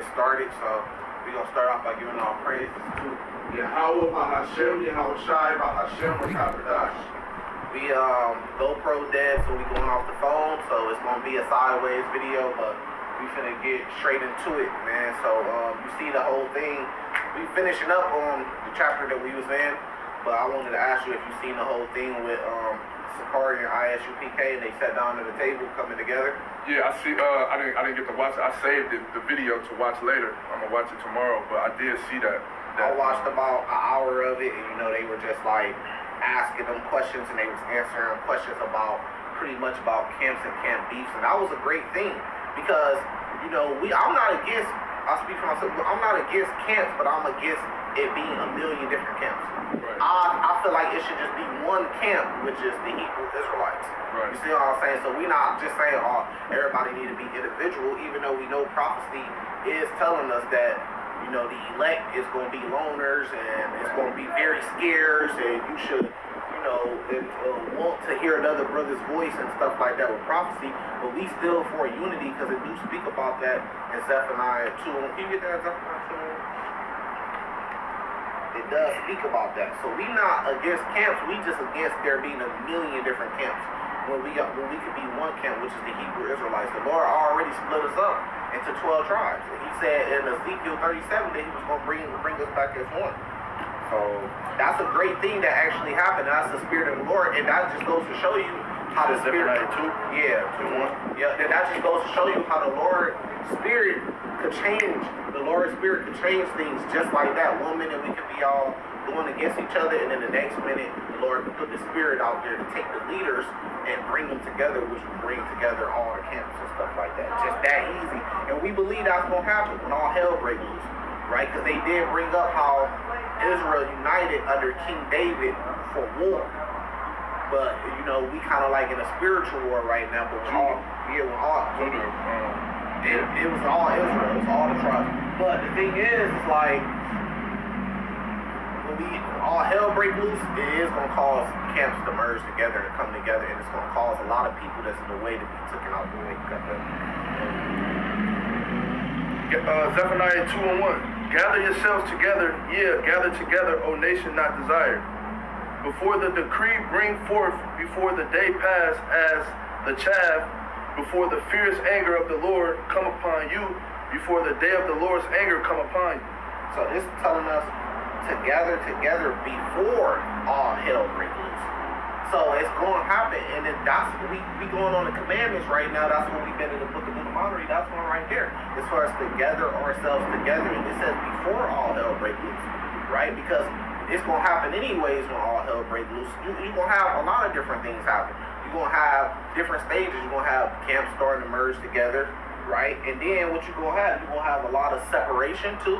get started. So we're going to start off by giving all praises to Yahweh Bahashem, Yahweh Shai Bahashem, Rakabadash. We GoPro dead, so we going off the phone, so it's gonna be a sideways video, but we finna get straight into it, man. So you see the whole thing. We finishing up on the chapter that we was in, but I wanted to ask you if you seen the whole thing with Sakari and ISUPK, and they sat down at the table coming together. Yeah, I see. I didn't get to watch it. I saved the video to watch later. I'm gonna watch it tomorrow, but I did see that. I watched about an hour of it, and you know they were just like asking them questions, and they was answering questions about pretty much about camps and camp beefs, and that was a great thing because you know I'm not against. I speak for myself. I'm not against camps, but I'm against it being a million different camps. Right. I feel like it should just be one camp, which is the Hebrew Israelites. Right. You see what I'm saying? So we're not just saying, oh, everybody need to be individual, even though we know prophecy is telling us that, you know, the elect is going to be loners and it's going to be very scarce, and you should, you know, want to hear another brother's voice and stuff like that with prophecy. But we still for unity because it do speak about that in Zephaniah 2. Can you get that in Zephaniah 2? It does speak about that. So we not against camps. We just against there being a million different camps. When we could be one camp, which is the Hebrew Israelites. The Lord already split us up into 12 tribes. And he said in Ezekiel 37 that he was going to bring us back as one. So that's a great thing that actually happened. That's the Spirit of the Lord. And that just goes to show you how the Spirit... Yeah, 2:1. Yeah, that just goes to show you how the Lord's Spirit could change. The Lord's Spirit could change things just like that. 1 minute we could be all going against each other, and then the next minute the Lord could put the Spirit out there to take the leaders and bring them together, which will bring together all the camps and stuff like that. Just that easy. And we believe that's going to happen when all hell breaks loose, right? Because they did bring up how Israel united under King David for war. But, you know, we kind of like in a spiritual war right now, but it was all Israel, it was all the tribes. But the thing is, it's like, when all hell break loose, it is going to cause camps to merge together and come together, and it's going to cause a lot of people that's in the way to be taken out the way. Zephaniah 2:1. Gather yourselves together, gather together, O nation not desired. Before the decree bring forth, before the day pass as the chaff, before the fierce anger of the Lord come upon you, before the day of the Lord's anger come upon you. So this is telling us to gather together before all hell breaks loose. So it's going to happen, and then that's we going on the commandments right now. That's what we've been in the book of Deuteronomy. That's one right there. As far as to gather ourselves together, and it says before all hell breaks loose, right? Because it's going to happen anyways when all hell breaks loose. You're going to have a lot of different things happen. You're going to have different stages. You're going to have camps starting to merge together, right? And then what you're going to have a lot of separation too.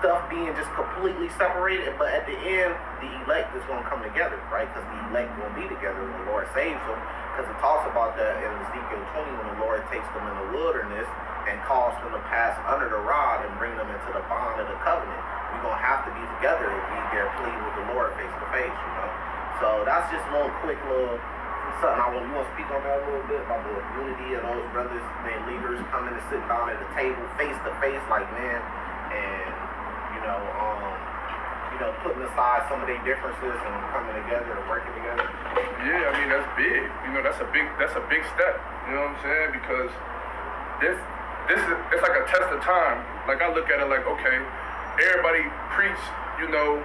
Stuff being just completely separated, but at the end, the elect is going to come together, right? Because the elect will be together when the Lord saves them. Because it talks about that in Ezekiel 20 when the Lord takes them in the wilderness and calls them to pass under the rod and bring them into the bond of the covenant. We're going to have to be together and be there pleading with the Lord face to face, you know? So that's just a little quick little something. You want to speak on that a little bit about the unity of those brothers and leaders coming and sitting down at the table face to face, like, man, and putting aside some of their differences and coming together and working together. Yeah, I mean that's big. You know, that's a big step. You know what I'm saying? Because this is it's like a test of time. Like I look at it like, okay, everybody preach. You know,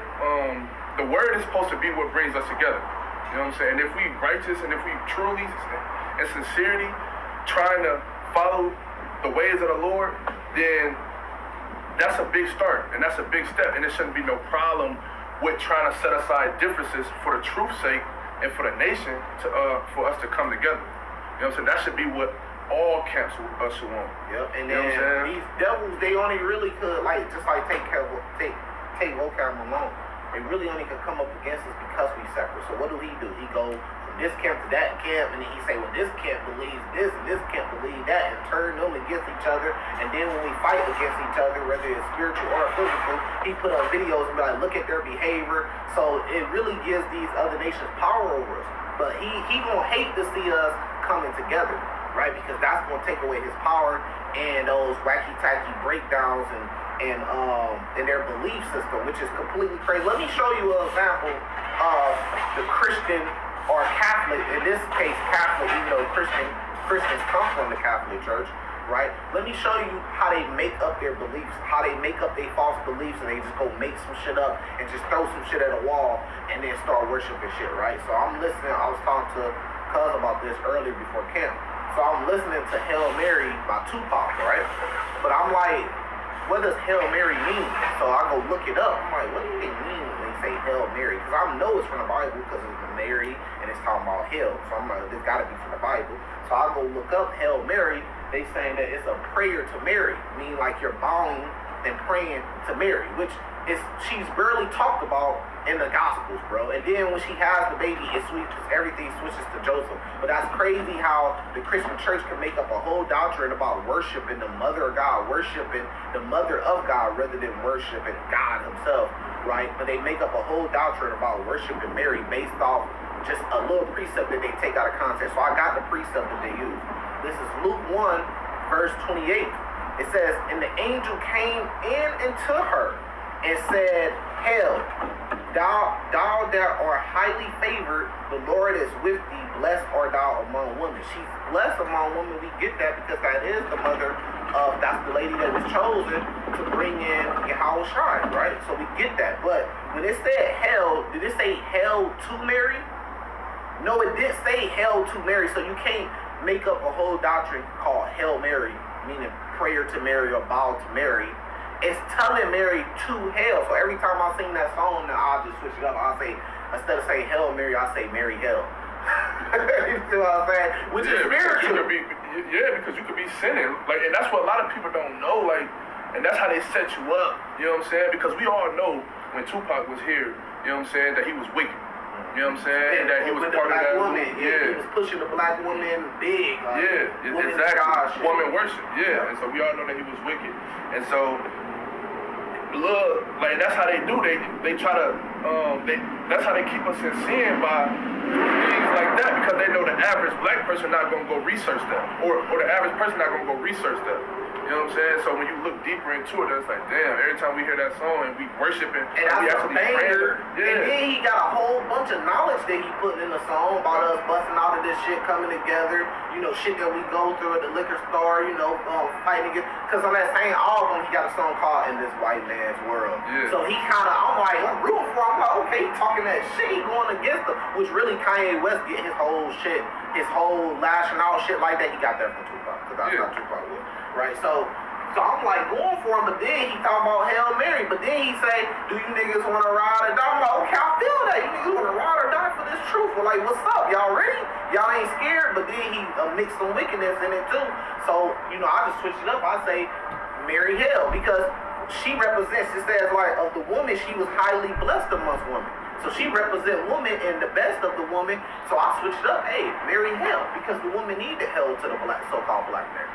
the word is supposed to be what brings us together. You know what I'm saying? And if we righteous and if we truly in sincerity trying to follow the ways of the Lord, then that's a big start, and that's a big step, and there shouldn't be no problem with trying to set aside differences for the truth's sake and for the nation for us to come together. You know what I'm saying? That should be what all camps should want. Yep. And then these devils, they only really could take vocab alone. They really only can come up against us because we separate. So what do? He go from this camp to that camp, and then he say, well, this camp believes this, and this camp believes that, and turn them against each other. And then when we fight against each other, whether it's spiritual or physical, he put up videos and be like, look at their behavior. So it really gives these other nations power over us. But he gonna hate to see us coming together. right? Because that's going to take away his power and those wacky-tacky breakdowns and their belief system, which is completely crazy. Let me show you an example of the Christian or Catholic, in this case Catholic, even though Christians come from the Catholic Church, right? Let me show you how they make up their beliefs, how they make up their false beliefs, and they just go make some shit up and just throw some shit at a wall and then start worshiping shit, right? So I'm listening, I was talking to Cuz about this earlier before camp. So I'm listening to Hail Mary by Tupac, right? But I'm like, what does Hail Mary mean? So I go look it up. I'm like, what do they mean when they say Hail Mary? Because I know it's from the Bible because it's Mary and it's talking about hell. So I'm like, this gotta be from the Bible. So I go look up Hail Mary. They saying that it's a prayer to Mary, meaning like you're bowing and praying to Mary, which is she's barely talked about in the Gospels, bro. And then when she has the baby, everything switches to Joseph. But that's crazy how the Christian church can make up a whole doctrine about worshiping the mother of God, worshiping the mother of God rather than worshiping God himself, right? But they make up a whole doctrine about worshiping Mary based off just a little precept that they take out of context. So I got the precept that they use. This is Luke 1, verse 28. It says, and the angel came in into her and said, Hail, thou that art highly favored, the Lord is with thee, blessed art thou among women. She's blessed among women. We get that because that is the mother of, that's the lady that was chosen to bring in Yahweh Shai, right? So we get that. But when it said hail, did it say hail to Mary? No, it did say hail to Mary. So you can't make up a whole doctrine called Hail Mary, meaning prayer to Mary or bow to Mary. It's telling Mary to hail. So every time I sing that song, now I'll just switch it up. I'll say, instead of saying Hail Mary, I'll say Mary Hail. You see what I'm saying? Which is spiritual. Because you could be sinning. Like, and that's what a lot of people don't know. Like, and that's how they set you up. You know what I'm saying? Because we all know when Tupac was here, you know what I'm saying, that he was wicked. You know what I'm saying? Yeah, and that he was part of that woman. Yeah, he was pushing the black woman big. Like, exactly. Woman worship. Yeah, and so we all know that he was wicked. And so, look, like that's how they do. They try to that's how they keep us in sin by doing things like that because they know the average black person not gonna go research that, or the average person not gonna go research that. You know what I'm saying? So when you look deeper into it, it's like, damn, every time we hear that song and we worshiping, and we that's a banger. Yeah. And then he got a whole bunch of knowledge that he putting in the song about us busting all of this shit coming together, you know, shit that we go through at the liquor store, you know, fighting against. Because on that same album, he got a song called In This White Man's World. Yeah. So he kind of, I'm rooting for him. I'm like, okay, he talking that shit, he going against him, which really Kanye West get his whole shit, his whole lashing out shit like that. He got that from Tupac, because that's how Tupac was. Right, so I'm like going for him, but then he talking about Hail Mary, but then he say, do you niggas want to ride or die? I'm like, okay, I feel that. You niggas want to ride or die for this truth. We're like, what's up? Y'all ready? Y'all ain't scared, but then he mixed some wickedness in it too. So, you know, I just switch it up. I say Mary Hail, because she represents, it says like, of the woman, she was highly blessed amongst women. So she represent woman and the best of the woman. So I switched it up, hey, Mary Hail, because the woman need the hell to the black, so-called black man.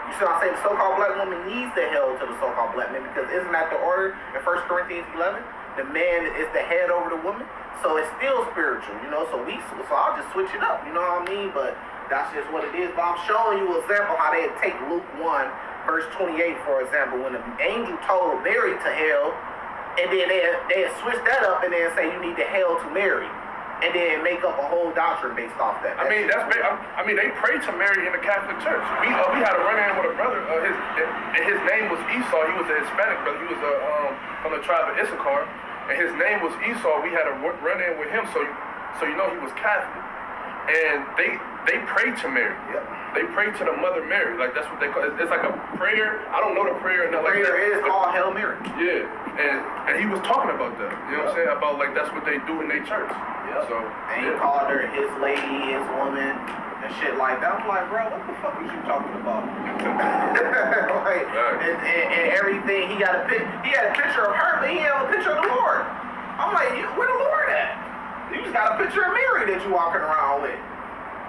You see what I'm saying? The so-called black woman needs the hell to the so-called black man, because isn't that the order in 1 Corinthians 11? The man is the head over the woman. So it's still spiritual, you know? So I'll just switch it up, you know what I mean? But that's just what it is. But I'm showing you an example how they take Luke 1, verse 28, for example, when the angel told Mary to hail, and then they switch that up and then say you need to hail to Mary. And then make up a whole doctrine based off that. I mean, they pray to Mary in the Catholic Church. We had a run-in with a brother. His name was Esau. He was a Hispanic brother. He was from the tribe of Issachar, and his name was Esau. We had a run-in with him, so you know he was Catholic. And they pray to Mary. Yep. They pray to the Mother Mary. Like that's what they call it. It's like a prayer. I don't know the prayer. The prayer is called Hail Mary. Yeah, and he was talking about that. You know what I'm saying? About like that's what they do in their church. Yep. So and he called her his lady, his woman, and shit like that. I'm like, bro, what the fuck is you talking about? Like, and everything. He had a picture of her, but he had a picture of the Lord. I'm like, where the Lord at? You just got a picture of Mary that you walking around with.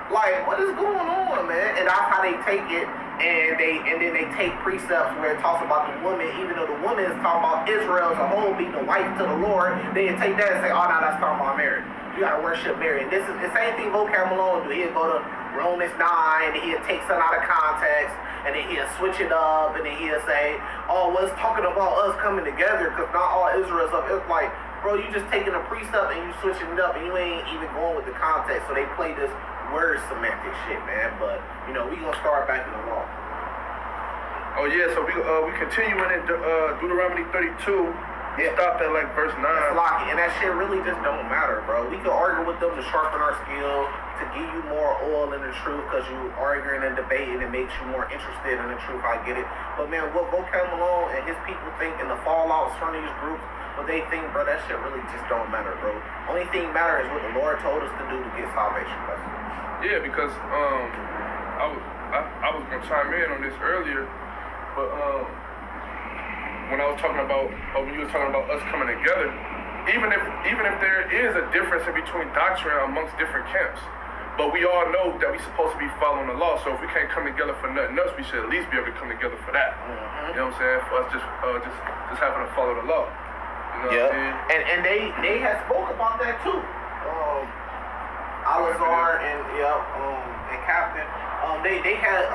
Like, what is going on, man? And that's how they take it, and then they take precepts where it talks about the woman, even though the woman is talking about Israel as a whole being the wife to the Lord, they take that and say, oh, no, that's talking about Mary. You You gotta worship Mary. And this is the same thing Vocab Malone do. He'll go to Romans 9, and he'll take something out of context, and then he'll switch it up, and then he'll say, oh, well, it's talking about us coming together, because not all Israel is up. It's like, bro, you just taking a precept and you switching it up, and you ain't even going with the context. So they play this word semantic shit, man. But, you know, we gonna start back in the law. Oh yeah, so we continuing in Deuteronomy 32. Yeah. Stopped at like verse 9. And that shit really just don't matter, bro. We can argue with them to sharpen our skill, to give you more oil in the truth, because you arguing and debating, it makes you more interested in the truth. I get it. But man, what Vocab Malone and his people think in the fallouts from these groups, what they think, bro, that shit really just don't matter, bro. Only thing matters is what the Lord told us to do to get salvation. Yeah, because I was gonna chime in on this earlier, but when I was talking about, when you were talking about us coming together, even if there is a difference in between doctrine amongst different camps, but we all know that we're supposed to be following the law. So if we can't come together for nothing else, we should at least be able to come together for that. Mm-hmm. You know what I'm saying? For us just having to follow the law. You know what I mean? And they had spoke about that too. Alizar and Captain, they had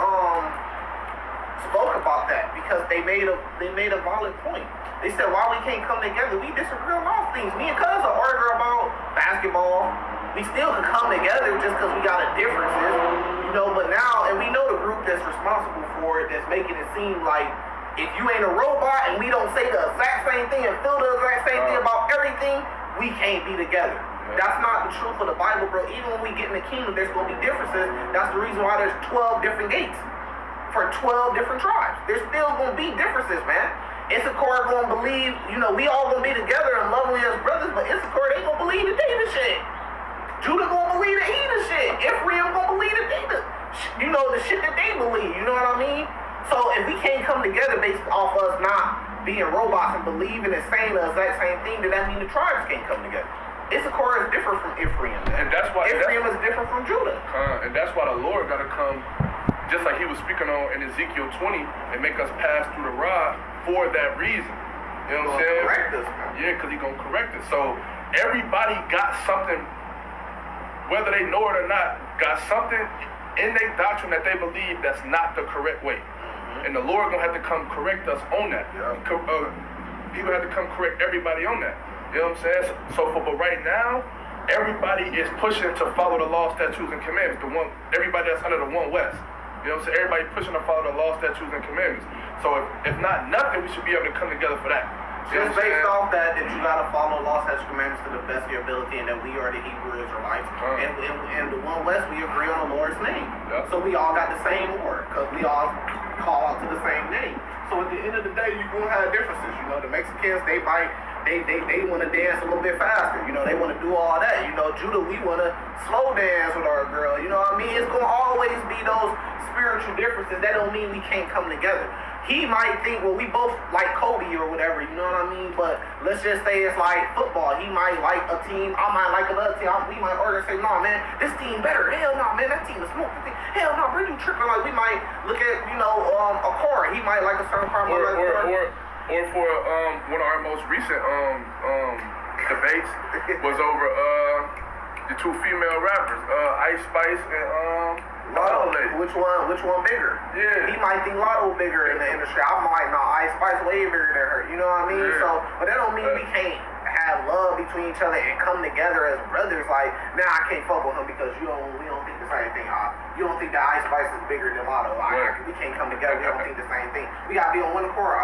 spoke about that because they made a valid point. They said, why we can't come together? We disagree on all things. Me and Cuz are arguing about basketball. We still can come together just because we got a differences, you know. But now, and we know the group that's responsible for it, that's making it seem like if you ain't a robot and we don't say the exact same thing and feel the exact same thing about everything, we can't be together. That's not the truth of the Bible, bro. Even when we get in the kingdom, there's going to be differences. That's the reason why there's 12 different gates for 12 different tribes. There's still going to be differences, man. Issachar going to believe, you know, we all going to be together and lovely as brothers, but Issachar, they going to believe that they the shit. Judah going to believe that he the shit. Ephraim going to believe that they the shit that they believe. You know what I mean? So if we can't come together based off us not being robots and believing and saying the exact same thing, then that means the tribes can't come together. Issachar is different from Ephraim. And that's why Ephraim is different from Judah. And that's why the Lord got to come, just like he was speaking on in Ezekiel 20, and make us pass through the rod for that reason. You know what I'm saying? Correct us, man. Yeah, because he's going to correct us. So everybody got something, whether they know it or not, got something in their doctrine that they believe that's not the correct way. Mm-hmm. And the Lord going to have to come correct us on that. Yeah. He going to have to come correct everybody on that. You know what I'm saying? But right now, everybody is pushing to follow the law, statutes, and commandments. Everybody that's under the one West. You know what I'm saying? Everybody pushing to follow the law, statutes, and commandments. So if not nothing, we should be able to come together for that. Just based off that you gotta follow law, statutes, commandments to the best of your ability, and that we are the Hebrew Israelites. And the one West, we agree on the Lord's name. Yeah. So we all got the same word, because we all call out to the same name. So at the end of the day, you're gonna have differences. You know, the Mexicans, they want to dance a little bit faster. You know, they want to do all that. You know, Judah, we want to slow dance with our girl. You know what I mean? It's going to always be those spiritual differences. That don't mean we can't come together. He might think, well, we both like Kobe or whatever, you know what I mean? But let's just say it's like football. He might like a team. I might like another team. We might argue and say, nah, man, this team better. Hell no, man, that team is more. Hell no, bro, you tripping. Like, we might look at, you know, a car. He might like a certain car. Or for one of our most recent debates was over the two female rappers, Ice Spice and Lotto Lady. Which one bigger? Yeah. He might think Lotto bigger in the industry. I might not. Ice Spice way bigger than her. You know what I mean? Yeah. So, but that don't mean we can't have love between each other and come together as brothers. Like, now I can't fuck with him because we don't think the same thing. You don't think that Ice Spice is bigger than Lotto. We can't come together. We don't think the same thing. We gotta be on one accord.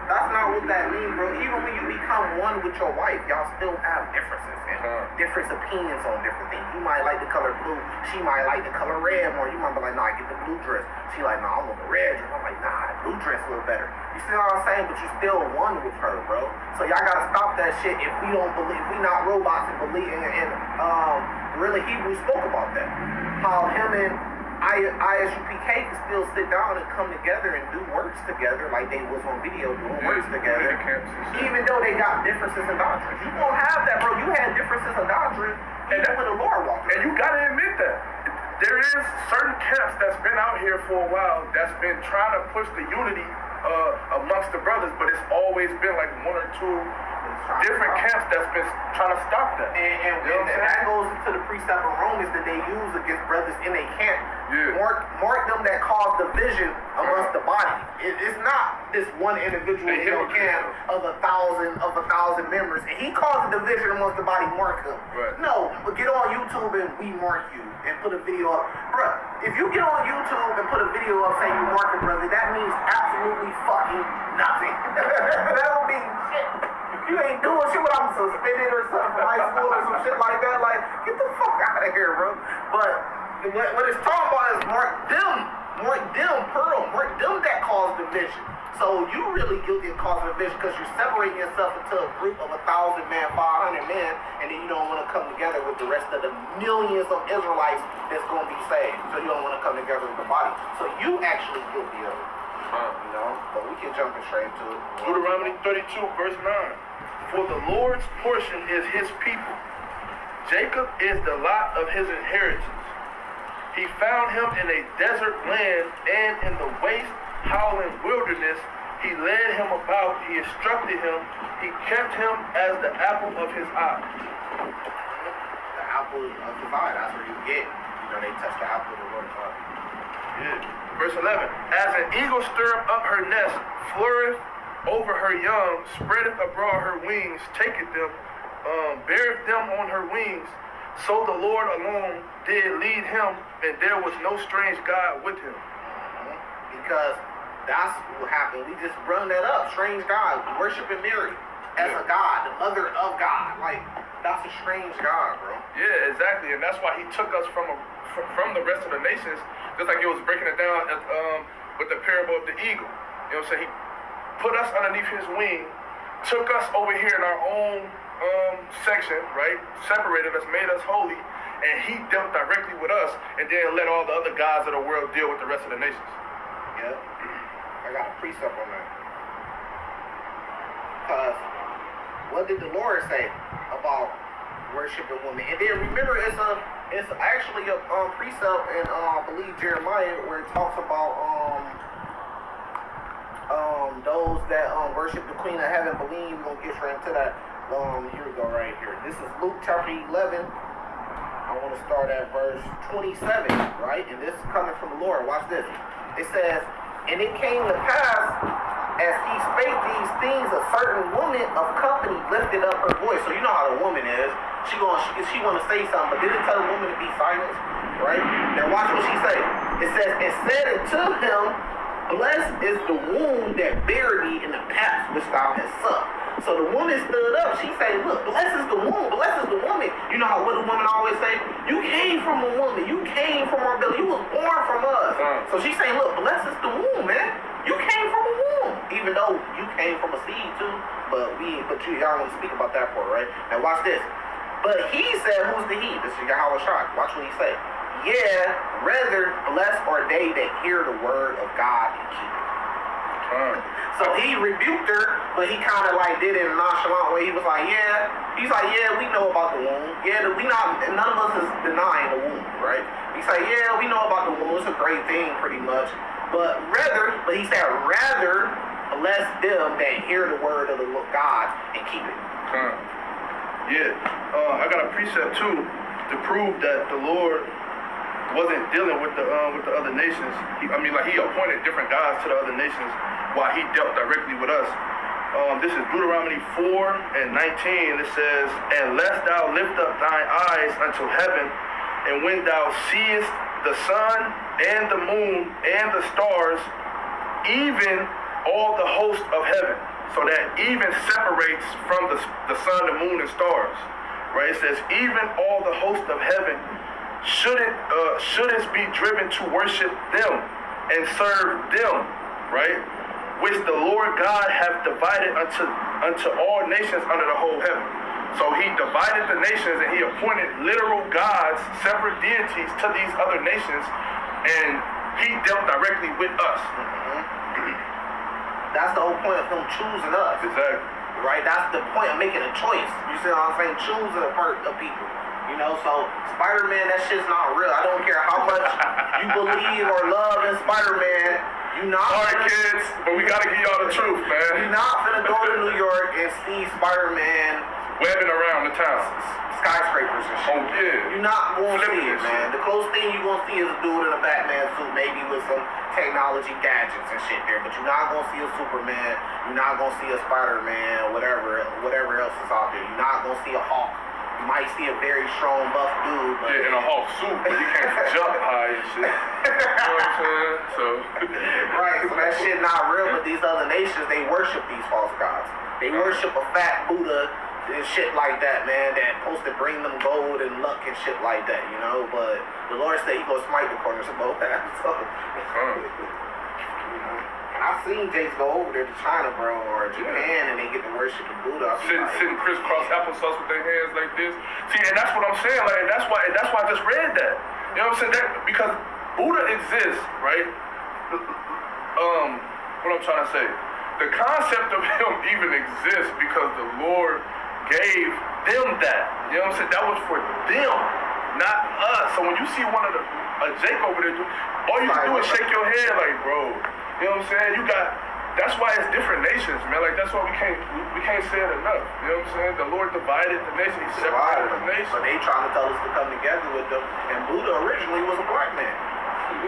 That's not what that means, bro. Even when you become one with your wife, y'all still have differences and different opinions on different things. You might like the color blue. She might like the color red more. You might be like, nah, get the blue dress. She like, nah, I want the red dress. I'm like, nah, the blue dress look better. You see what I'm saying? But you still one with her, bro. So y'all gotta stop that shit if we don't believe, if we not robots and believe. And really Hebrews spoke about that. How him and ISUPK can still sit down and come together and do works together like they was on video doing works together. Even though they got differences in doctrine. You gonna have that, bro. You had differences in doctrine even when the Lord walked. And you gotta admit that. There is certain camps that's been out here for a while that's been trying to push the unity amongst the brothers, but it's always been like one or two different camps that's been trying to stop that. And that goes into the precept of Romans that they use against brothers in a camp. Yeah. Mark them that cause division amongst the body. It's not this one individual in your camp of a thousand members, and he caused a division amongst the body. Mark him. Right. No, but get on YouTube and we mark you and put a video up, bruh. If you get on YouTube and put a video up saying you mark a brother, that means absolutely fucking nothing. That don't mean shit. You ain't doing shit when I'm suspended or something from high school or some shit like that. Like, get the fuck out of here, bro. But what it's talking about is mark them, that cause division. So you really guilty of causing division because you're separating yourself into a group of 1,000 men, 500 men, and then you don't want to come together with the rest of the millions of Israelites that's going to be saved. So you don't want to come together with the body. So you actually guilty of it. You know, but we can jump straight to it. Deuteronomy 32, verse 9. For the Lord's portion is his people. Jacob is the lot of his inheritance. He found him in a desert land and in the waste, howling wilderness. He led him about. He instructed him. He kept him as the apple of his eye. The apple of his eye, that's where you get. You know, they touch the apple of the Lord's eye. Yeah. Verse 11. As an eagle stirreth up her nest, flourisheth over her young, spreadeth abroad her wings, taketh them, beareth them on her wings. So the Lord alone did lead him, and there was no strange God with him. Because that's what happened. We just run that up. Strange God. Worshiping Mary as a God, the mother of God. Like, that's a strange God, bro. Yeah, exactly. And that's why he took us from the rest of the nations, just like he was breaking it down with the parable of the eagle. You know what I'm saying? He put us underneath his wing, took us over here in our own section, right? Separated us, made us holy, and he dealt directly with us, and then let all the other gods of the world deal with the rest of the nations. Yep. I got a precept on that. Because what did the Lord say about worshiping women? And then remember, it's actually a precept in I believe Jeremiah where it talks about those that worship the Queen of Heaven. Believe we're gonna get straight into that. Here we go, right here. This is Luke chapter 11. I want to start at verse 27, right? And this is coming from the Lord. Watch this. It says, and it came to pass, as he spake these things, a certain woman of company lifted up her voice. So you know how the woman is. She want to say something, but didn't tell the woman to be silent, right? Now watch what she say. It says, and said unto him, blessed is the womb that bare thee in the paps which thou hast sucked. So the woman stood up. She said, look, blessed is the womb, blessed is the woman. You know how what the woman always say? You came from a woman. You came from our belly. You was born from us. So she's saying, look, blessed is the womb, man. You came from a womb. Even though you came from a seed too. But y'all want to speak about that part, right? Now watch this. But he said, who's the he? This is Yahweh Shai. Watch what he say. Yeah, rather blessed are they that hear the word of God and keep it. So he rebuked her, but he kind of like did it in a nonchalant way. He was like, yeah, we know about the womb. Yeah, none of us is denying the womb, right? He said, yeah, we know about the womb. It's a great thing, pretty much. But he said, rather bless them that hear the word of the God and keep it. Yeah, I got a precept too to prove that the Lord wasn't dealing with the other nations. He appointed different gods to the other nations while he dealt directly with us. This is Deuteronomy 4:19. It says, and lest thou lift up thine eyes unto heaven, and when thou seest the sun and the moon and the stars, even all the host of heaven. So that even separates from the sun, the moon, and stars. Right? It says, even all the host of heaven shouldest be driven to worship them and serve them, right? Which the Lord God hath divided unto all nations under the whole heaven. So he divided the nations and he appointed literal gods, separate deities to these other nations, and he dealt directly with us. That's the whole point of him choosing us. Exactly. Right? That's the point of making a choice. You see what I'm saying? Choosing a part of people. You know, so Spider-Man, that shit's not real. I don't care how much you believe or love in Spider-Man. You not Sorry, kids, but we gotta give y'all the truth, man. You're not gonna go to New York and see Spider-Man webbing around the town, skyscrapers and shit. Oh yeah. You're not gonna see it, man. Shit. The closest thing you're gonna see is a dude in a Batman suit, maybe with some technology gadgets and shit there. But you're not gonna see a Superman. You're not gonna see a Spider-Man, whatever else is out there. You're not gonna see a Hulk. You might see a very strong, buff dude. But yeah, in a Hulk suit, but he can't jump high and shit. You know what I'm saying? So. Right, so that shit not real, but these other nations, they worship these false gods. They worship a fat Buddha and shit like that, man, that's supposed to bring them gold and luck and shit like that, you know? But the Lord said he gonna smite the corners of both halves, so. And I've seen Jace go over there to China, bro, or Japan, and they get to worship the Buddha. Sitting crisscross applesauce with their hands like this. See, and that's what I'm saying. Like, that's why I just read that. You know what I'm saying? That because Buddha exists, right? What I'm trying to say, the concept of him even exists because the Lord gave them that. You know what I'm saying? That was for them, not us. So when you see one of a Jake over there, all you do is shake your head like, bro. You know what I'm saying? That's why it's different nations, man. Like, that's why we can't say it enough. You know what I'm saying? The Lord divided the nation. He separated the nation. But they trying to tell us to come together with them. And Buddha originally was a black man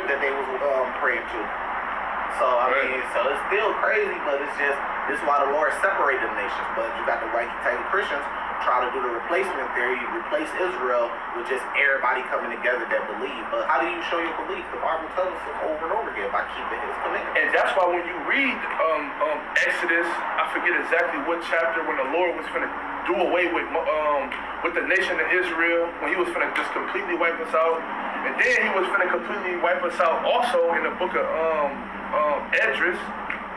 that they was praying to. So, I mean, so it's still crazy, but it's just, this is why the Lord separated the nations. But you got the white type Christians try to do the replacement theory, replace Israel with just everybody coming together that believe. But how do you show your belief? The Bible tells us over and over again by keeping his commandments. And that's why when you read Exodus, I forget exactly what chapter, when the Lord was finna do away with the nation of Israel, when he was finna just completely wipe us out. And then he was finna completely wipe us out also in the book of Esdras.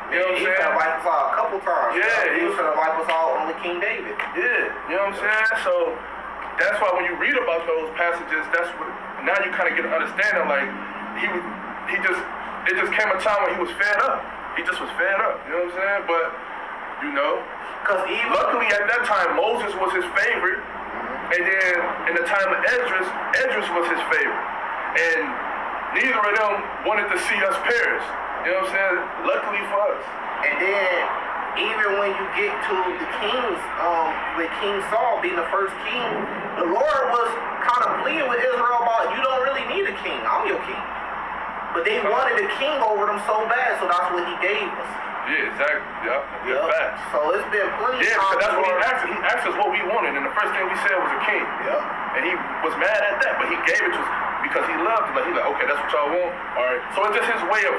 You know what I'm saying? He was gonna wipe us out a couple times. Yeah. He was gonna wipe us out on the King David. Yeah, you know what I'm saying? So that's why when you read about those passages, that's what now you kind of get an understanding. Like it just came a time when he was fed up. He just was fed up. You know what I'm saying? But you know, luckily at that time Moses was his favorite, and then in the time of Esdras was his favorite, and neither of them wanted to see us perish. You know what I'm saying? Luckily for us. And then, even when you get to the kings, with King Saul being the first king, the Lord was kind of pleading with Israel about, you don't really need a king, I'm your king. But they wanted a king over them so bad, so that's what he gave us. Yeah, exactly. Yep. Facts. So it's been plenty of because times. That's what he asked. He asked us what we wanted, and the first thing we said was a king. Yep. And he was mad at that, but he gave it to us because he loved it. Like, he's like, okay, that's what y'all want. All right. So it's just his way of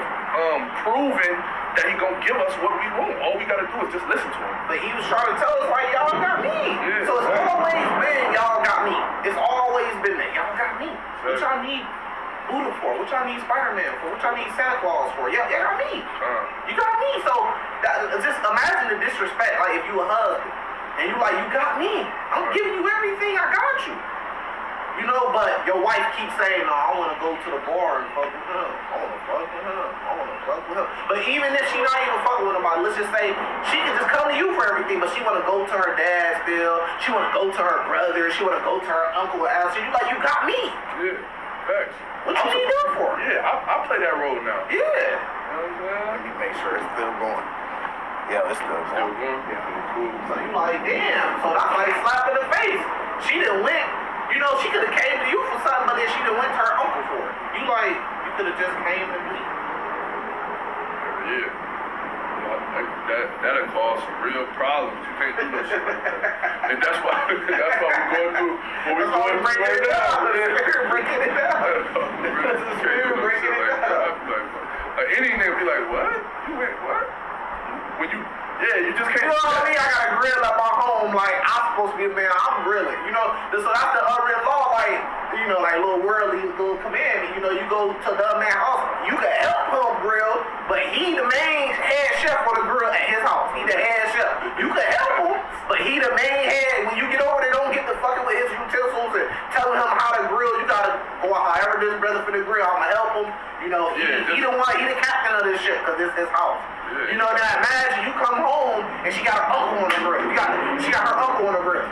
proving that he gonna give us what we want. All we gotta do is just listen to him. But he was trying to tell us, like, y'all got me. Yeah, so it's always been, y'all got me. It's always been that. Y'all got me. What y'all need Buddha for? What y'all need Spider-Man for? What y'all need Santa Claus for? Y'all got me. You got me. So just imagine the disrespect. Like, if you a husband and you like, you got me. I'm giving you everything. I got you. You know, but your wife keeps saying, no, I want to go to the bar and fuck with him. I want to fuck with him. I want to fuck with him. But even if she not even fucking with nobody, let's just say she can just come to you for everything, but she want to go to her dad still. She want to go to her brother. She want to go to her uncle and ask her. You like, you got me. Yeah, facts. What you need them for? Yeah, I play that role now. Yeah. You know what I'm saying? Let me make sure it's still going. Yeah, it's still going. Yeah, cool. So you like, damn. So that's like a slap in the face. She done went. You know, she could have came to you for something, but then she done went to her uncle for it. You like, you could have just came to me. Yeah. That'll cause some real problems. You can't do no shit like that. And that's why we're going through what we're going through right now. Breaking it down. The spirit breaking it down. Like any nigga be like, what? You went what? When you you just can't. You know what I mean? I got a grill at my home. Like, I'm supposed to be a man. I'm grilling. You know, so that's the unwritten law. Like, you know, like little worldly little commandment. You know, you go to the other man's house. You can help him grill, but he the main head chef for the grill at his house. He the head chef. You can help him, but he the main head. When you get over there, don't get to fucking with his utensils and telling him how to grill. You gotta go however this brother for the grill. I'ma help him. You know, he the captain of this shit because it's his house. Yeah. You know, now imagine you come home and she got her uncle on the grill. She got her uncle on the grill.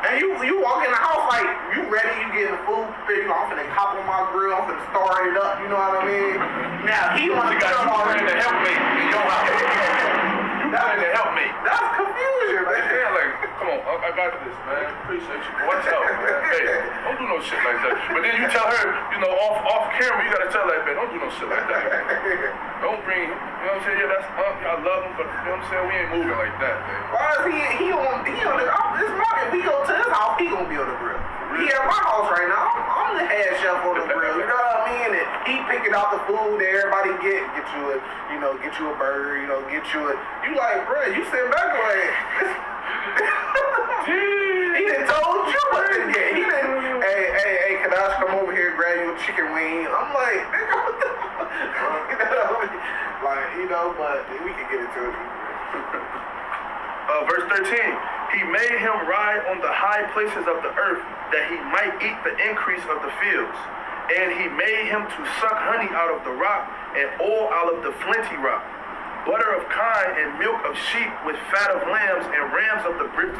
And you walk in the house like you ready, you getting the food prepared, I'm finna hop on my grill, I'm finna start it up, you know what I mean? Now he wants to got you trying to help me in your house. You trying to help me. That's confusion, man. Yeah, like, come on, I got this, man. Appreciate you. Watch out, man. Hey, don't do no shit like that. But then you tell her, off camera, you gotta tell that, man, don't do no shit like that. Don't bring, you know what I'm saying? Yeah, that's, I love him, but you know what I'm saying? We ain't moving like that, man. Why is he on this market? We go to his house, he gonna be on the grill. He at my house right now. I'm the head chef on the grill. You know what I mean? And he picking out the food that everybody get you a burger. Get you a. You like, bro? You sit back like. He done told you what to get. He done. Hey, can I come over here and grab you a chicken wing? I'm like, nigga, what the fuck? But we can get into it. Verse 13, he made him ride on the high places of the earth, that he might eat the increase of the fields. And he made him to suck honey out of the rock, and oil out of the flinty rock, butter of kine, and milk of sheep, with fat of lambs, and rams of the breed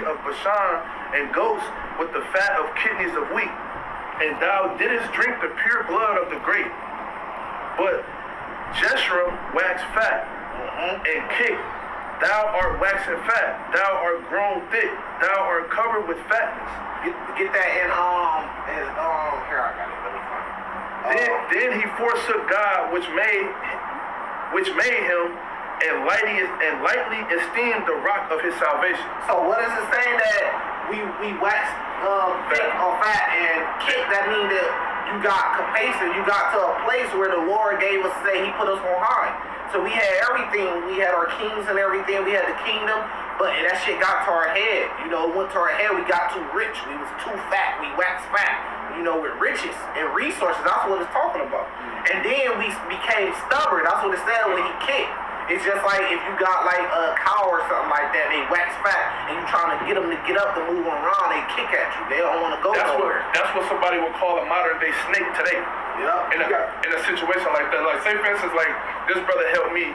of Bashan, and goats with the fat of kidneys of wheat. And thou didst drink the pure blood of the grape. But Jeshurun waxed fat, and kicked. Thou art waxen fat, thou art grown thick, thou art covered with fatness. Get that in here I got it. Let me find it. Then he forsook God, which made him, and lightly esteemed the rock of his salvation. So what is it saying that we wax thick or fat and kick? That means that you got complacent. You got to a place where the Lord gave us, say He put us on high. So we had everything. We had our kings and everything. We had the kingdom, but that shit got to our head. It went to our head. We got too rich. We was too fat. We waxed fat. With riches and resources. That's what it's talking about. And then we became stubborn. That's what it said when he kicked. It's just like if you got like a cow or something like that, they wax fat, and you trying to get them to get up to move around, they kick at you. They don't want to go nowhere. That's what somebody would call a modern day snake today. Yeah. In a situation like that, like say for instance, like this brother helped me.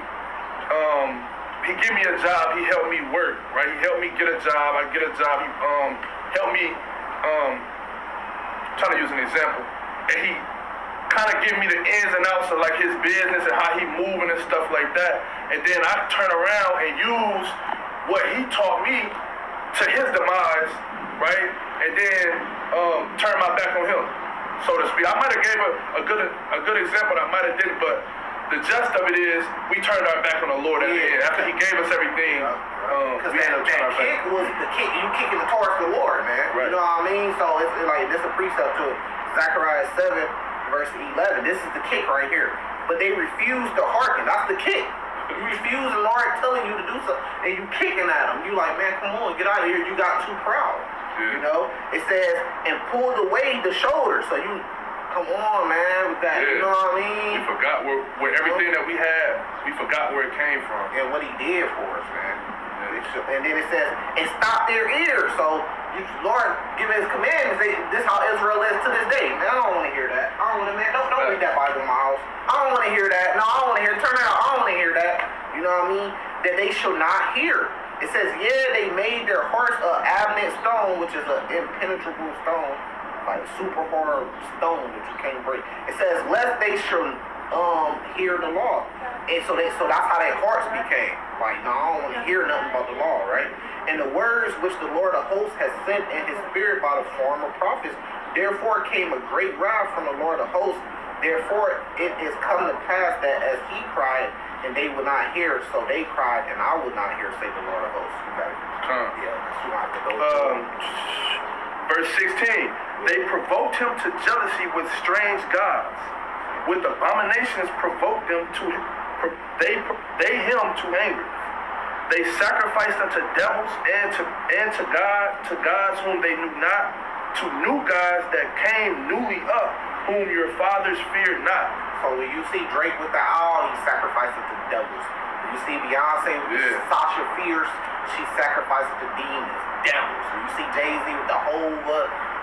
He gave me a job. He helped me work. Right. He helped me get a job. I get a job. He helped me. Trying to use an example, and he kind of give me the ins and outs of like his business and how he moving and stuff like that. And then I turn around and use what he taught me to his demise, right? And then turn my back on him, so to speak. I might have gave a good example. I might have did, but the gist of it is we turned our back on the Lord at the end. After He gave us everything, because that kick was the kick. You kicking the towards the Lord, man. Right. You know what I mean? So it's like this is a precept to it. Zechariah 7. Verse 11, this is the kick right here. But they refuse to hearken. That's the kick. You refuse the Lord telling you to do something, and you kicking at them. You like, man, come on, get out of here. You got too proud. Yeah. It says, and pulled away the shoulder. So you, come on, man, with that. Yeah. You know what I mean? We forgot where everything that we had, we forgot where it came from. And what He did for us, man. And then it says, and stop their ears. So, Lord giving His commandments, this is how Israel is to this day. Man, I don't want to hear that. I don't want to, man, don't read that Bible in my house. I don't want to hear that. No, I don't want to hear it. Turn it out. I don't want to hear that. You know what I mean? That they shall not hear. It says, they made their hearts an adamant stone, which is an impenetrable stone, like a super hard stone that you can't break. It says, lest they shall hear the law. And so that's how their hearts became. Like, no, I don't want to hear nothing about the law, right? And the words which the Lord of hosts has sent in His spirit by the former prophets, therefore came a great wrath from the Lord of hosts. Therefore it is come to pass that as He cried, and they would not hear, so they cried, and I would not hear, say the Lord of hosts. Okay? Yeah, that's who I have to go to. Verse 16, they provoked him to jealousy with strange gods. With abominations provoked them they him to anger. They sacrificed unto devils and to gods whom they knew not, to new gods that came newly up, whom your fathers feared not. So when you see Drake with the owl, he sacrificed it to devils. When you see Beyonce with Sasha Fierce, she sacrificed it to demons, devils. When you see Jay-Z with the Hova,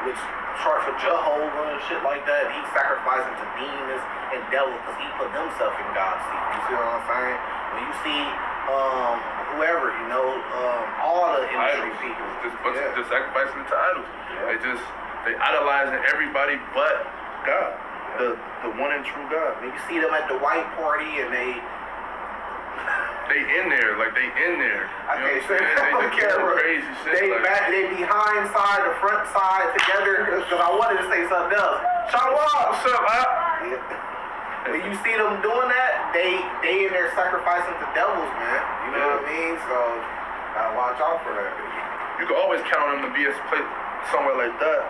which short for Jehovah and shit like that, he sacrificed it to demons and devils because he put himself in God's seat. You see what I'm saying? When you see whoever, all the industry Idols. people. Just sacrificing it to idols. Yeah. They idolizing everybody but God, the one and true God. When you see them at the white party and they in there, like they in there. I can't say that on They camera. crazy shit. They behind side, the front side together. Because I wanted to say something else. Shalom, what's up, When you see them doing that, they in there sacrificing to devils, man. You know what I mean? So gotta watch out for that. You can always count on them to be a place somewhere like that.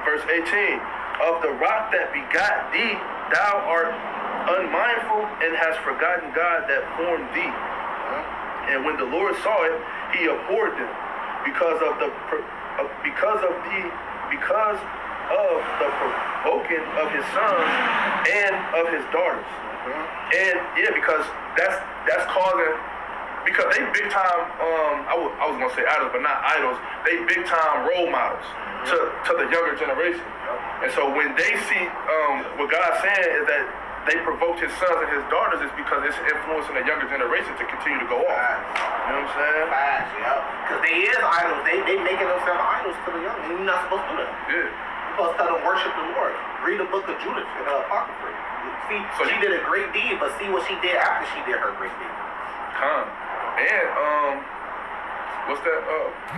Verse 18. Of the rock that begot thee, thou art unmindful and hast forgotten God that formed thee. And when the Lord saw it, he abhorred them because of the provoking of his sons and of his daughters. And because that's causing, because they big time I was gonna say idols, but not idols. They big time role models to the younger generation. And so when they see what God's saying is that they provoked his sons and his daughters, is because it's influencing the younger generation to continue to go off. You know what I'm saying? Facts, yeah. Because they is idols. They making themselves idols to the young. And you're not supposed to do that. Yeah. You're supposed to tell them worship the Lord. Read the book of Judith in the Apocrypha. See, So she did a great deed, but see what she did after she did her great deed. And what's that?